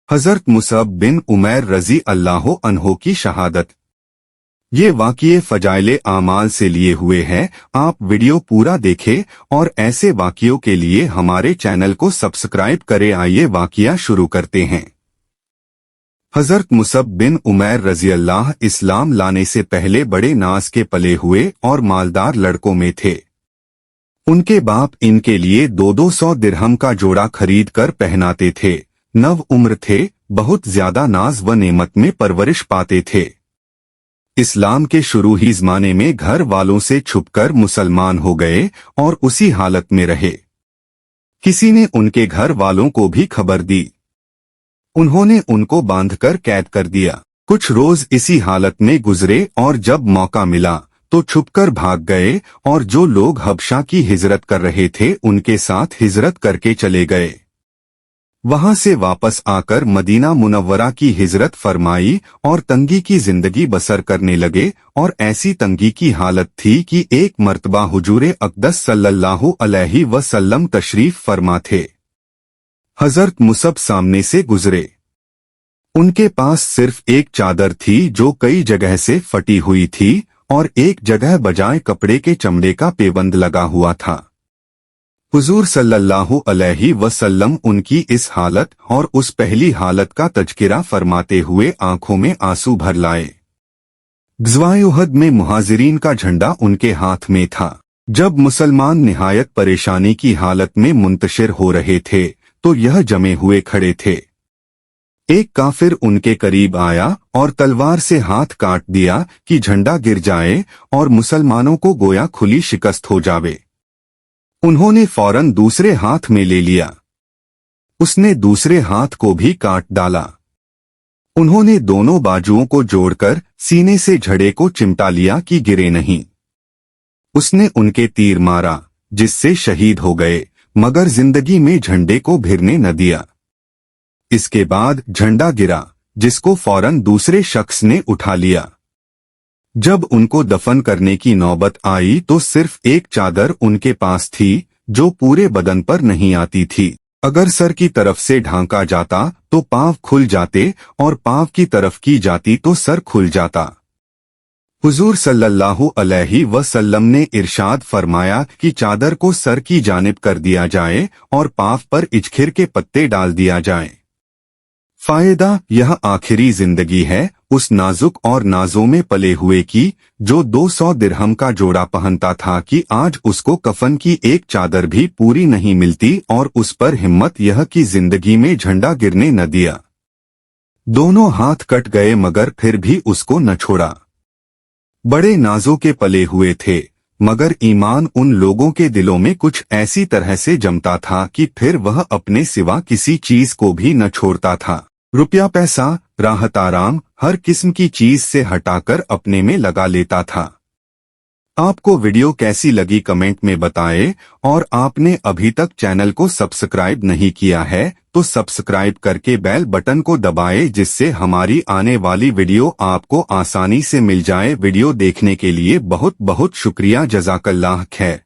हज़रत मुसअब बिन उमैर रज़ी अल्लाह अन्हो की शहादत। ये वाक़ये फ़ज़ाइल आमाल से लिए हुए हैं। आप वीडियो पूरा देखें और ऐसे वाक़यों के लिए हमारे चैनल को सब्सक्राइब करें। आइए वाक़या शुरू करते हैं। हज़रत मुसअब बिन उमैर रज़ी अल्लाह इस्लाम लाने से पहले बड़े नाज के पले हुए और मालदार लड़कों में थे। उनके बाप इनके लिए 200 दिरहम का जोड़ा खरीद कर पहनाते थे। नव उम्र थे, बहुत ज्यादा नाज व नेमत में परवरिश पाते थे। इस्लाम के शुरू ही ज़माने में घर वालों से छुपकर मुसलमान हो गए और उसी हालत में रहे। किसी ने उनके घर वालों को भी खबर दी। उन्होंने उनको बांधकर कैद कर दिया। कुछ रोज इसी हालत में गुजरे और जब मौका मिला तो छुपकर भाग गए और जो लोग हबशा की हिजरत कर रहे थे उनके साथ हिजरत करके चले गए। वहां से वापस आकर मदीना मुनव्वरा की हिजरत फरमाई और तंगी की जिंदगी बसर करने लगे। और ऐसी तंगी की हालत थी कि एक मर्तबा हुजूरे अक़दस सल्लल्लाहु अलैहि वसल्लम तशरीफ फरमा थे। हज़रत मुसअब सामने से गुजरे। उनके पास सिर्फ एक चादर थी जो कई जगह से फटी हुई थी और एक जगह बजाय कपड़े के चमड़े का पेबंद लगा हुआ था। हुजूर सल्लल्लाहु अलैहि वसल्लम उनकी इस हालत और उस पहली हालत का तज़किरा फरमाते हुए आंखों में आंसू भर लाए। ग़ज़वा-ए उहद में मुहाजिरीन का झंडा उनके हाथ में था। जब मुसलमान निहायत परेशानी की हालत में मुंतशिर हो रहे थे तो यह जमे हुए खड़े थे। एक काफिर उनके करीब आया और तलवार से हाथ काट दिया कि झंडा गिर जाए और मुसलमानों को गोया खुली शिकस्त हो जावे। उन्होंने फौरन दूसरे हाथ में ले लिया। उसने दूसरे हाथ को भी काट डाला। उन्होंने दोनों बाजुओं को जोड़कर सीने से झड़े को चिमटा लिया कि गिरे नहीं। उसने उनके तीर मारा जिससे शहीद हो गए, मगर जिंदगी में झंडे को भिरने न दिया। इसके बाद झंडा गिरा जिसको फौरन दूसरे शख्स ने उठा लिया। जब उनको दफन करने की नौबत आई तो सिर्फ एक चादर उनके पास थी जो पूरे बदन पर नहीं आती थी। अगर सर की तरफ से ढांका जाता तो पांव खुल जाते और पांव की तरफ की जाती तो सर खुल जाता। हुजूर सल्लल्लाहु अलैहि वसल्लम ने इरशाद फरमाया कि चादर को सर की जानिब कर दिया जाए और पांव पर इचखिर के पत्ते डाल दिया जाए। फायदा यह आखिरी जिंदगी है उस नाजुक और नाजों में पले हुए की जो 200 दिरहम का जोड़ा पहनता था कि आज उसको कफन की एक चादर भी पूरी नहीं मिलती और उस पर हिम्मत यह कि जिंदगी में झंडा गिरने न दिया। दोनों हाथ कट गए मगर फिर भी उसको न छोड़ा। बड़े नाजों के पले हुए थे मगर ईमान उन लोगों के दिलों में कुछ ऐसी तरह से जमता था कि फिर वह अपने सिवा किसी चीज को भी न छोड़ता था। रुपया पैसा राहत आराम हर किस्म की चीज से हटाकर अपने में लगा लेता था। आपको वीडियो कैसी लगी कमेंट में बताएं और आपने अभी तक चैनल को सब्सक्राइब नहीं किया है तो सब्सक्राइब करके बेल बटन को दबाएं जिससे हमारी आने वाली वीडियो आपको आसानी से मिल जाए। वीडियो देखने के लिए बहुत बहुत शुक्रिया। जज़ाकल्लाह खैर।